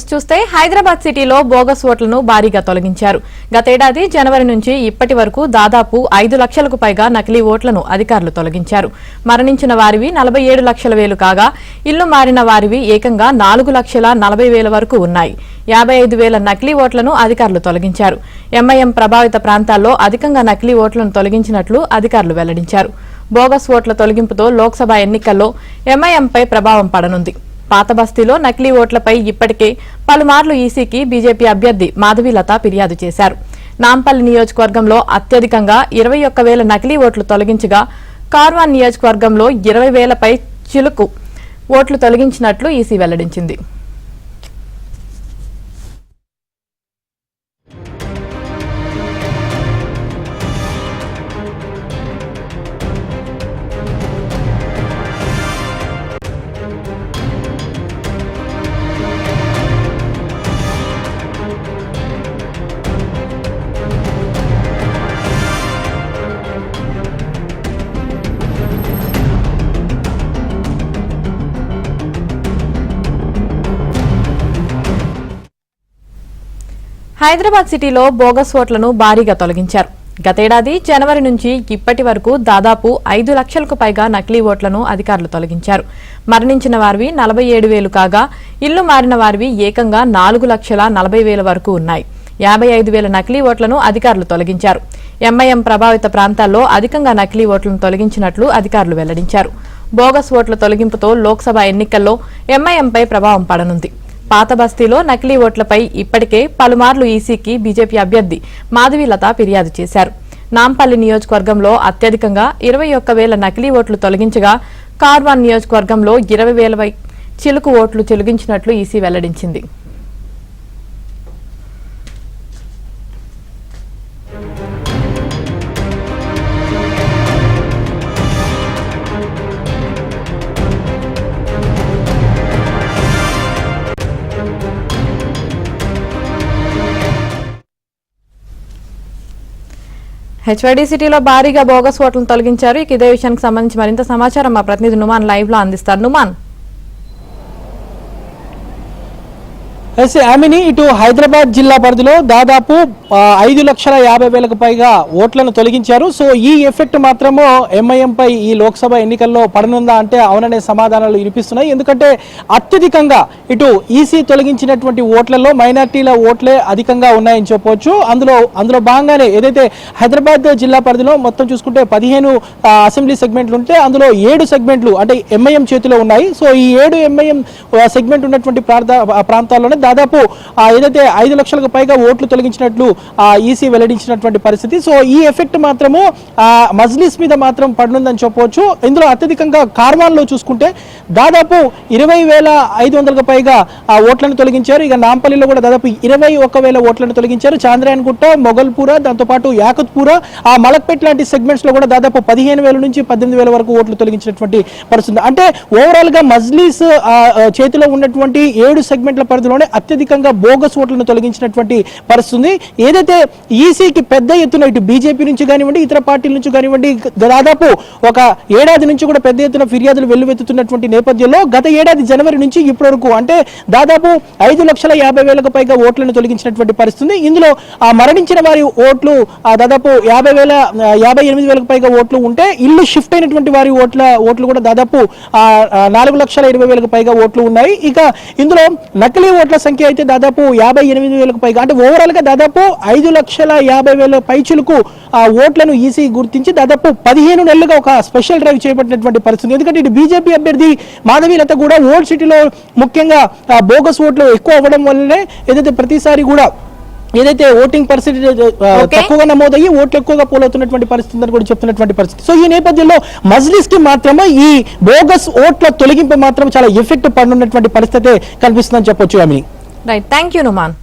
చూస్తే హైదరాబాద్ సిటీలో బోగస్ ఓట్లను భారీగా తొలగించారు. గతేడాది జనవరి నుంచి ఇప్పటి వరకు దాదాపు 5 లక్షలకు పైగా నకిలీ ఓట్లను అధికారులు తొలగించారు. మరణించిన వారివి 47 లక్షల వేలు కాగా ఇల్లు మారిన వారివి ఏకంగా 4,40,000 వరకు ఉన్నాయి. 55,000 నకిలీ ఓట్లను అధికారులు తొలగించారు. ఎంఐఎం ప్రభావిత ప్రాంతాల్లో అధికంగా నకిలీ ఓట్లను తొలగించినట్లు అధికారులు వెల్లడించారు. బోగస్ ఓట్ల తొలగింపుతో లోక్సభ ఎన్నికల్లో ఎంఐఎంపై ప్రభావం పడనుంది. పాత బస్తీలో నకిలీ ఓట్లపై ఇప్పటికే పలుమార్లు ఈసీకి బీజేపీ అభ్యర్థి మాధవీలత ఫిర్యాదు చేశారు. నాంపల్లి నియోజకవర్గంలో అత్యధికంగా 21,000 నకిలీ ఓట్లు తొలగించగా కార్వాన్ నియోజకవర్గంలో 20,000 పై చిలుకు ఓట్లు తొలగించినట్లు ఈసీ వెల్లడించింది. హైదరాబాద్ సిటీలో బోగస్ ఓట్లను భారీగా తొలగించారు. గతేడాది జనవరి నుంచి ఇప్పటి వరకు దాదాపు 5 లక్షలకు పైగా నకిలీ ఓట్లను అధికారులు తొలగించారు. మరణించిన వారివి 47,000 కాగా ఇల్లు మారిన వారివి ఏకంగా 4,40,000 వరకు ఉన్నాయి. 55,000 నకిలీ ఓట్లను అధికారులు తొలగించారు. ఎంఐఎం ప్రభావిత ప్రాంతాల్లో అధికంగా నకిలీ ఓట్లను తొలగించినట్లు అధికారులు వెల్లడించారు. బోగస్ ఓట్ల తొలగింపుతో లోక్సభ ఎన్నికల్లో ఎంఐఎంపై ప్రభావం పడనుంది. పాత బస్తీలో నకిలీ ఓట్లపై ఇప్పటికే పలుమార్లు ఈసీకి బీజేపీ అభ్యర్థి మాధవీలత ఫిర్యాదు చేశారు. నాంపల్లి నియోజకవర్గంలో అత్యధికంగా 21,000 నకిలీ ఓట్లు తొలగించగా కార్వాన్ నియోజకవర్గంలో 20,000 చిలుకు ఓట్లు తొలగించినట్లు ఈసీ వెల్లడించింది. హెచ్వైడీ సిటీలో భారీగా బోగస్ ఓట్లను తొలగించారు. ఇదే విషయానికి సంబంధించి మరింత సమాచారం మా ప్రతినిధి నుమాన్ లైవ్ లో అందిస్తారు. నుమాన్, ఆమెని ఇటు హైదరాబాద్ జిల్లా పరిధిలో దాదాపు 5,50,000కు పైగా ఓట్లను తొలగించారు. సో ఈ ఎఫెక్ట్ మాత్రము ఎంఐఎంపై ఈ లోక్సభ ఎన్నికల్లో పడనుందా అంటే అవుననే సమాధానాలు వినిపిస్తున్నాయి. ఎందుకంటే అత్యధికంగా ఇటు ఈసీ తొలగించినటువంటి ఓట్లలో మైనార్టీల ఓట్లే అధికంగా ఉన్నాయని చెప్పవచ్చు. అందులో భాగంగానే ఏదైతే హైదరాబాద్ జిల్లా పరిధిలో మొత్తం చూసుకుంటే 15 అసెంబ్లీ సెగ్మెంట్లు ఉంటే అందులో 7 సెగ్మెంట్లు అంటే ఎంఐఎం చేతిలో ఉన్నాయి. సో ఈ 7 ఎంఐఎం సెగ్మెంట్ ఉన్నటువంటి ప్రాంతాల్లోనే దాదాపు ఏదైతే 5 లక్షలకు పైగా ఓట్లు తొలగించినట్లు ఈసీ వెల్లడించినటువంటి పరిస్థితి. సో ఈ ఎఫెక్ట్ మాత్రము మజ్లిస్ మీద మాత్రం పడనుందని చెప్పవచ్చు. ఇందులో అత్యధికంగా కార్వాన్ లో చూసుకుంటే దాదాపు 20,500కు పైగా ఓట్లను తొలగించారు. ఇక నాంపల్లిలో కూడా దాదాపు 21,000 ఓట్లను తొలగించారు. చాంద్రాయన్ గుట్ట, మొగల్పూర, దాంతోపాటు యాకత్పూర, మలక్పేట్ లాంటి సెగ్మెంట్స్ లో కూడా దాదాపు 15,000 నుంచి 18,000 వరకు ఓట్లు తొలగించినటువంటి పరిస్థితి. అంటే ఓవరాల్ గా మజ్లిస్ చేతిలో ఉన్నటువంటి 7 సెగ్మెంట్ల పరిధిలోనే అత్యధికంగా బోగస్ ఓట్లను తొలగించినటువంటి పరిస్థితి. ఏదైతే ఈసీకి పెద్ద ఎత్తున ఇటు బీజేపీ నుంచి కానివ్వండి, ఇతర పార్టీల నుంచి కానివ్వండి దాదాపు ఒక ఏడాది నుంచి కూడా పెద్ద ఎత్తున ఫిర్యాదులు వెల్లువెత్తుతున్నటువంటి నేపథ్యంలో గత ఏడాది జనవరి నుంచి ఇప్పటి వరకు అంటే దాదాపు 5,50,000కు పైగా ఓట్లను తొలగించినటువంటి పరిస్థితి. ఇందులో మరణించిన వారి ఓట్లు దాదాపు 58,000కు పైగా ఓట్లు ఉంటే ఇల్లు షిఫ్ట్ అయినటువంటి వారి ఓట్లు కూడా దాదాపు 4,20,000కు పైగా ఓట్లు ఉన్నాయి. ఇక ఇందులో నకిలీ ఓట్ల సంఖ్య అయితే దాదాపు 58,000కు పైగా అంటే ఓవరాల్ గా దాదాపు 5,50,000 పైచులకు ఓట్లను ఈసీ గుర్తించి దాదాపు 15 నెలలుగా ఒక స్పెషల్ డ్రైవ్ చేపట్టినటువంటి పరిస్థితి. ఎందుకంటే ఇటు బీజేపీ అభ్యర్థి మాధవీలత కూడా ఓల్డ్ సిటీలో ముఖ్యంగా బోగస్ ఓట్లు ఎక్కువ అవ్వడం వల్లనే ఏదైతే ప్రతిసారి కూడా ఏదైతే ఓటింగ్ పర్సెంటేజ్ తక్కువగా నమోదయ్యి ఓట్లు ఎక్కువగా పోలవుతున్నటువంటి పరిస్థితి అని కూడా చెప్తున్నటువంటి పరిస్థితి. సో ఈ నేపథ్యంలో మజ్లిస్ కి మాత్రమే ఈ బోగస్ ఓట్ల తొలగింపు మాత్రం చాలా ఎఫెక్ట్ పడుతున్నటువంటి పరిస్థితి కనిపిస్తుందని చెప్పొచ్చు. Right, thank you Numan.